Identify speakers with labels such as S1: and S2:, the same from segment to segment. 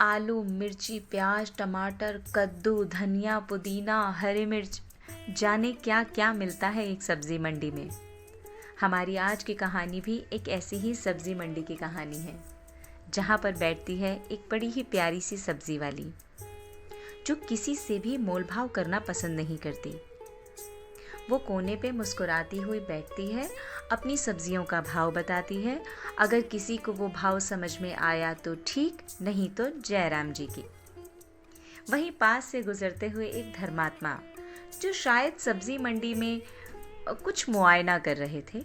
S1: आलू, मिर्ची, प्याज, टमाटर, कद्दू, धनिया, पुदीना, हरी मिर्च, जाने क्या क्या मिलता है एक सब्जी मंडी में। हमारी आज की कहानी भी एक ऐसी ही सब्जी मंडी की कहानी है, जहाँ पर बैठती है एक बड़ी ही प्यारी सी सब्जी वाली, जो किसी से भी मोलभाव करना पसंद नहीं करती। वो कोने पे मुस्कुराती हुई बैठती है, अपनी सब्जियों का भाव बताती है। अगर किसी को वो भाव समझ में आया तो ठीक, नहीं तो जय राम जी की। वहीं पास से गुजरते हुए एक धर्मात्मा, जो शायद सब्जी मंडी में कुछ मुआयना कर रहे थे,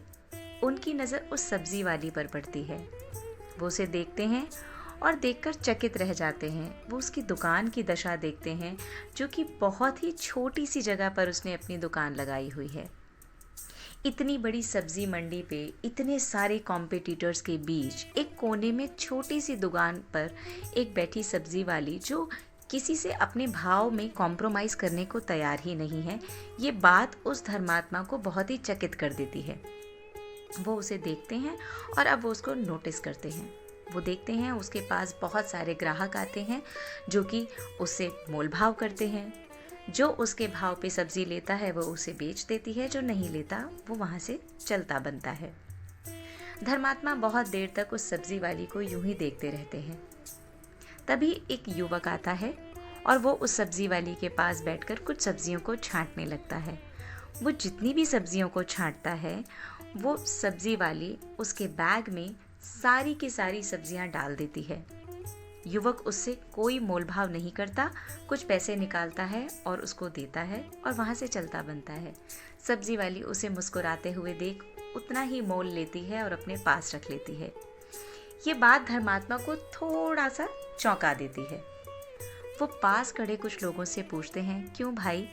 S1: उनकी नज़र उस सब्जी वाली पर पड़ती है। वो उसे देखते हैं और देखकर चकित रह जाते हैं। वो उसकी दुकान की दशा देखते हैं, जो कि बहुत ही छोटी सी जगह पर उसने अपनी दुकान लगाई हुई है। इतनी बड़ी सब्जी मंडी पे इतने सारे कॉम्पिटिटर्स के बीच एक कोने में छोटी सी दुकान पर एक बैठी सब्जी वाली, जो किसी से अपने भाव में कॉम्प्रोमाइज़ करने को तैयार ही नहीं है, ये बात उस धर्मात्मा को बहुत ही चकित कर देती है। वो उसे देखते हैं और अब वो उसको नोटिस करते हैं। वो देखते हैं उसके पास बहुत सारे ग्राहक आते हैं, जो कि उससे मोल भाव करते हैं। जो उसके भाव पे सब्जी लेता है वो उसे बेच देती है, जो नहीं लेता वो वहाँ से चलता बनता है। धर्मात्मा बहुत देर तक उस सब्जी वाली को यूं ही देखते रहते हैं। तभी एक युवक आता है और वो उस सब्जी वाली के पास बैठकर कुछ सब्जियों को छांटने लगता है। वो जितनी भी सब्जियों को छांटता है, वो सब्जी वाली उसके बैग में सारी की सारी सब्जियां डाल देती है। युवक उससे कोई मोलभाव नहीं करता, कुछ पैसे निकालता है और उसको देता है और वहाँ से चलता बनता है। सब्जी वाली उसे मुस्कुराते हुए देख उतना ही मोल लेती है और अपने पास रख लेती है। ये बात धर्मात्मा को थोड़ा सा चौंका देती है। वो पास खड़े कुछ लोगों से पूछते हैं, क्यों भाई,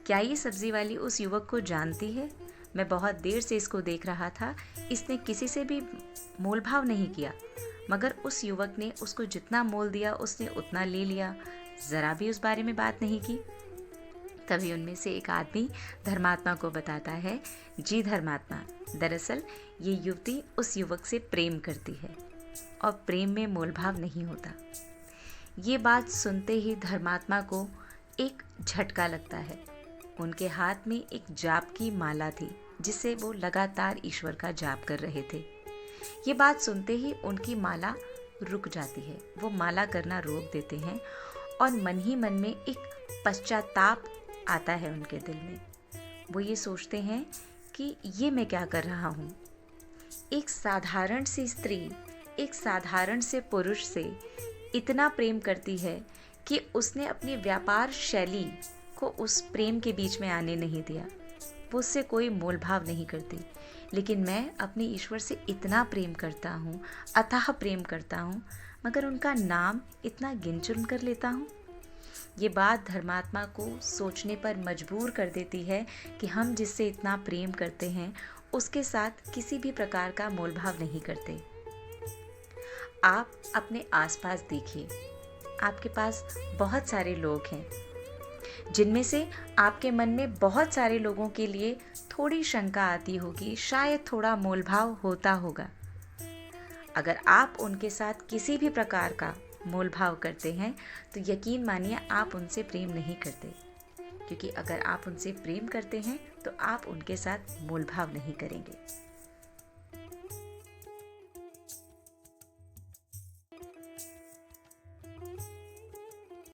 S1: क्या ये सब्जी वाली उस युवक को जानती है? मैं बहुत देर से इसको देख रहा था, इसने किसी से भी मोलभाव नहीं किया, मगर उस युवक ने उसको जितना मोल दिया उसने उतना ले लिया, ज़रा भी उस बारे में बात नहीं की। तभी उनमें से एक आदमी धर्मात्मा को बताता है, जी धर्मात्मा, दरअसल ये युवती उस युवक से प्रेम करती है और प्रेम में मोलभाव नहीं होता। ये बात सुनते ही धर्मात्मा को एक झटका लगता है। उनके हाथ में एक जाप की माला थी, जिससे वो लगातार ईश्वर का जाप कर रहे थे। ये बात सुनते ही उनकी माला रुक जाती है। वो माला करना रोक देते हैं और मन ही मन में एक पश्चाताप आता है उनके दिल में। वो ये सोचते हैं कि ये मैं क्या कर रहा हूँ। एक साधारण सी स्त्री एक साधारण से पुरुष से इतना प्रेम करती है कि उसने अपनी व्यापार शैली को उस प्रेम के बीच में आने नहीं दिया। वो उससे कोई मोलभाव नहीं करती, लेकिन मैं अपने ईश्वर से इतना प्रेम करता हूँ, अथाह प्रेम करता हूँ, मगर उनका नाम इतना गिन चुन कर लेता हूँ। ये बात धर्मात्मा को सोचने पर मजबूर कर देती है कि हम जिससे इतना प्रेम करते हैं, उसके साथ किसी भी प्रकार का मोलभाव नहीं करते। आप अपने आसपास देखिए, आपके पास बहुत सारे लोग हैं, जिनमें से आपके मन में बहुत सारे लोगों के लिए थोड़ी शंका आती होगी, शायद थोड़ा मोलभाव होता होगा। अगर आप उनके साथ किसी भी प्रकार का मोलभाव करते हैं तो यकीन मानिए आप उनसे प्रेम नहीं करते, क्योंकि अगर आप उनसे प्रेम करते हैं तो आप उनके साथ मोलभाव नहीं करेंगे।